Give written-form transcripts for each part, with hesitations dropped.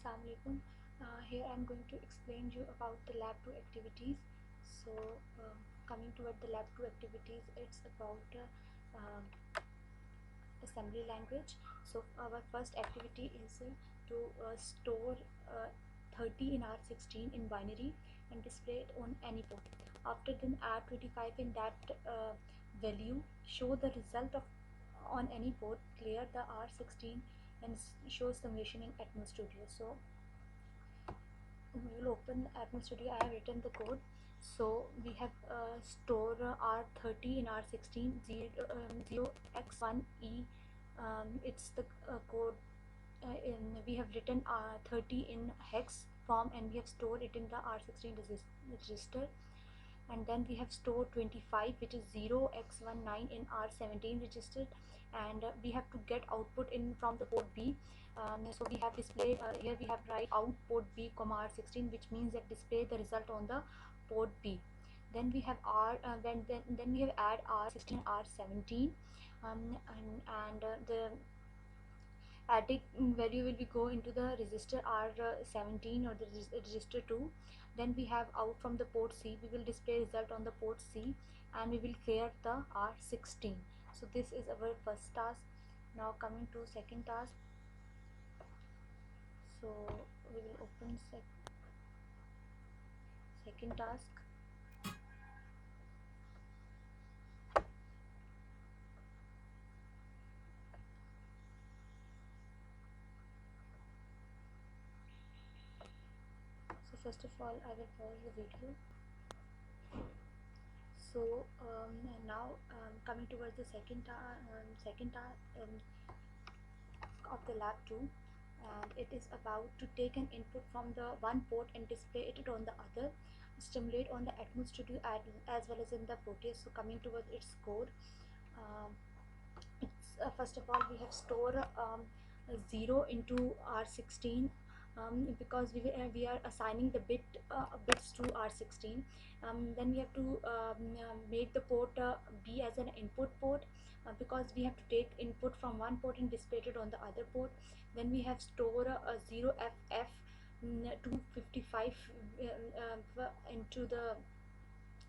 Assalamu alaikum. Here I'm going to explain you about the lab 2 activities. So coming toward the lab 2 activities, it's about assembly language. So our first activity is to store 30 in R16 in binary and display it on any port. After then add 25 in that value, show the result of on any port, clear the R16 and show simulation in Atmel Studio. So we will open Atmel Studio. I have written the code. So we have store R30 in R16 0x1e. It's the code. We have written 30 in hex form and we have stored it in the R16 register. And then we have stored 25, which is 0x19 in R17 register, and we have to get output in from the port B. So we have displayed here we have write out port B comma R16, which means that display the result on the port B. Then we have then we have add R16 R17, and the adding value will be go into the register R17 or the register 2. Then we have out from the port C, we will display result on the port C and we will clear the R16. So this is our first task. Now coming to second task. So we will open second task. So first of all I will pause the video. So now coming towards the second task of the lab 2, and it is about to take an input from the one port and display it on the other, stimulate on the Atmel Studio as well as in the Proteus. So coming towards its code, it's first of all we have store 0 into R16, because we are assigning the bits to R16. Then we have to make the port B as an input port, because we have to take input from one port and display it on the other port. Then we have store 0FF 255 into the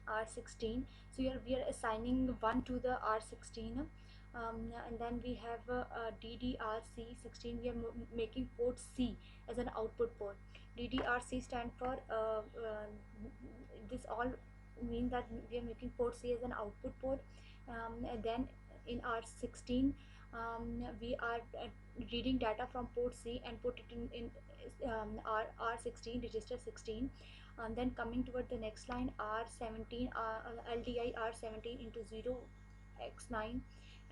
R16. So here we are assigning 1 to the R16. And then we have DDRC16. We are making port C as an output port. DDRC stand for this all means that we are making port C as an output port. And then in R16 we are reading data from port C and put it in R16 register 16. And then coming toward the next line, R17 LDI R17 into 0x9,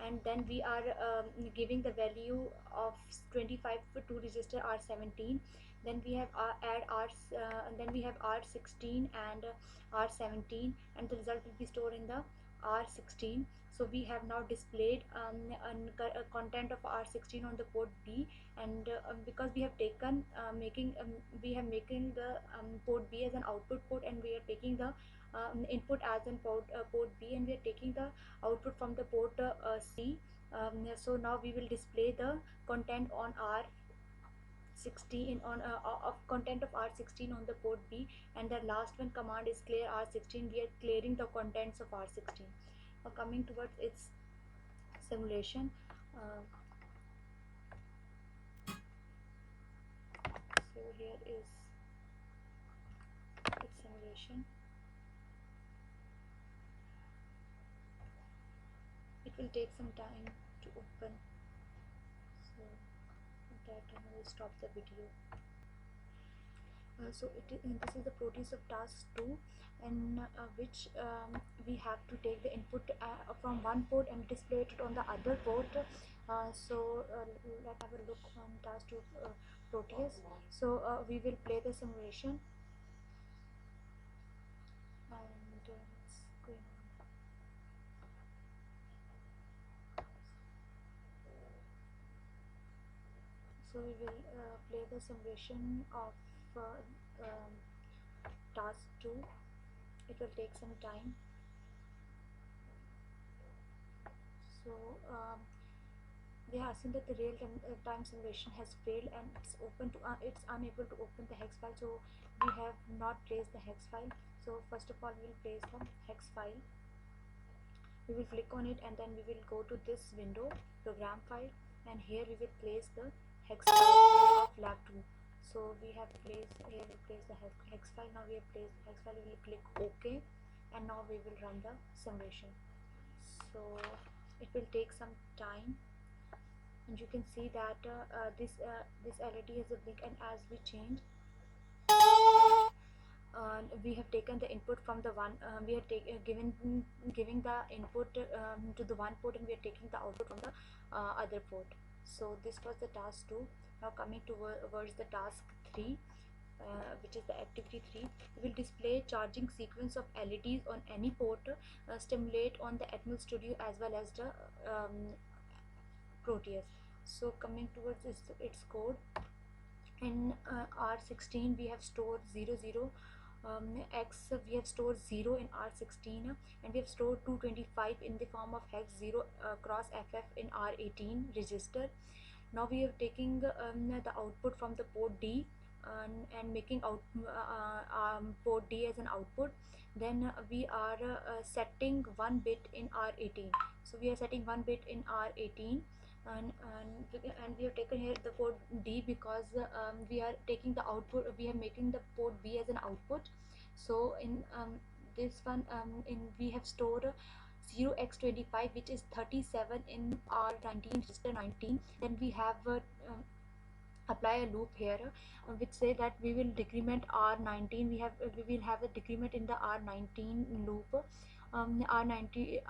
and then we are giving the value of 25 to register R17. Then we have add then we have R16 and R17, and the result will be stored in the R16. So we have now displayed content of R16 on the port B, and because we have taken we have making the port B as an output port, and we are taking the input as in port B, and we are taking the output from the port C. So now we will display the content on R16 on of content of R16 on the port B, and the last one command is clear R16. We are clearing the contents of R16. Coming towards its simulation. So here is its simulation. It will take some time to open, so at that time I will stop the video. So this is the Proteus of task 2, in which we have to take the input from one port and display it on the other port. So let's have a look on task 2 Proteus. So we will play the simulation, and it's going on. So we will play the simulation of task 2. It will take some time. So they are asking that the real time simulation has failed and it's unable to open the hex file. So we have not placed the hex file. So first of all we will place the hex file. We will click on it and then we will go to this window, program file, and here we will place the hex file of lab 2. So we have placed here, we place the hex file. Now we have placed the hex file. We will click OK, and now we will run the simulation. So it will take some time, and you can see that this LED has a blink, and as we change, we have taken the input from the one we have giving the input to the one port, and we are taking the output from the other port. So this was the task 2. Now coming towards the task 3, which is the activity 3. We will display charging sequence of LEDs on any port, stimulate on the Atmel Studio as well as the Proteus. So coming towards its code, in R16 we have stored 00 x, we have stored 0 in R16, and we have stored 225 in the form of hex 0 cross FF in R18 register. Now we are taking the output from the port D and making out port D as an output. Then we are setting 1 bit in R18. So we are setting 1 bit in R18, and we have taken here the port D because we are taking the output, we are making the port B as an output. So in this one, we have stored 0x25, which is 37 in R19 register 19. Then we have apply a loop here which say that we will decrement R19. We will have a decrement in the R19 loop, R90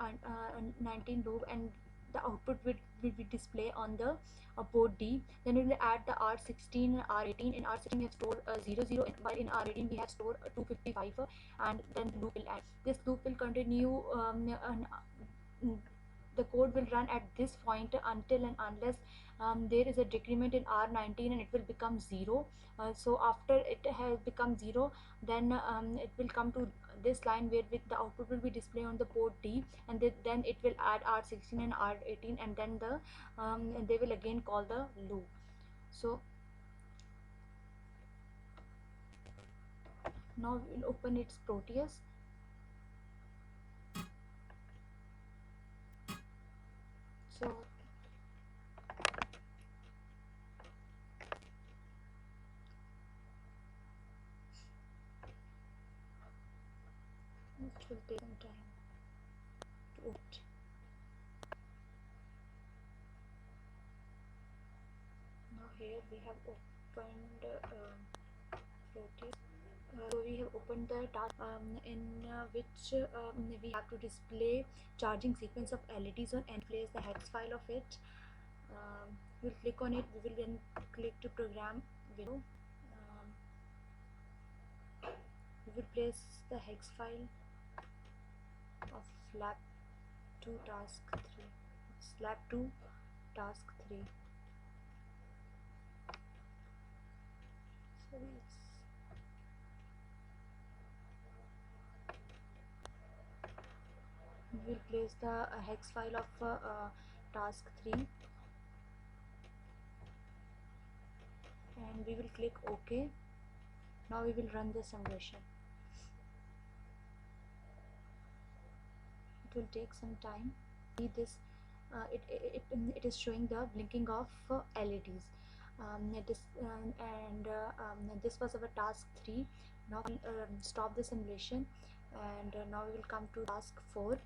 19 loop, and the output will be display on the port D. Then we will add the R16 and R18. In R16 we have stored 00, while in R18 we have stored 255, and then the loop will add. This loop will continue, the code will run at this point until and unless there is a decrement in R19 and it will become 0. So after it has become 0, then it will come to this line where with the output will be displayed on the port D, and then it will add R16 and R18, and then they will again call the loop. So now we will open its Proteus. So it will take some time to open. Now here we have opened Proteus. So we have opened the task in which we have to display charging sequence of LEDs on and place the hex file of it. We'll click on it. We will then click to program window. We will place the hex file of lab 2 task 3. It's lab 2 task 3. So we will place the hex file of task 3, and we will click OK. Now we will run the simulation. It will take some time. See this, it is showing the blinking of LEDs. This was our task 3. Now stop the simulation, and now we will come to task 4.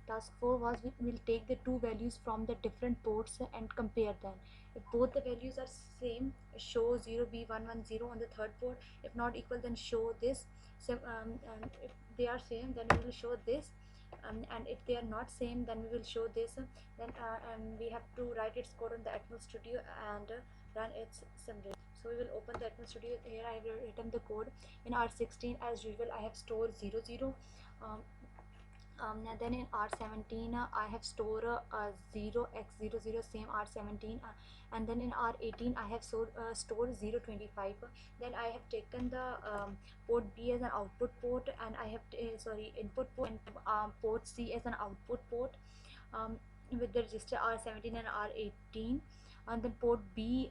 Task 4 was we will take the two values from the different ports and compare them. If both the values are same, show 0B110 on the third port. If not equal, then show this. So and if they are same, then we will show this, and if they are not same, then we will show this. Then we have to write its code on the Atmel Studio and run its simulation. So we will open the Atmel Studio. Here I have written the code. In R16 as usual I have stored 00. Then in R17 I have stored 0x00, same R17, and then in R18 I have stored 025. Then I have taken the port B as an output port, and I have input port, and port C as an output port. with the register R17 and R18. And then port B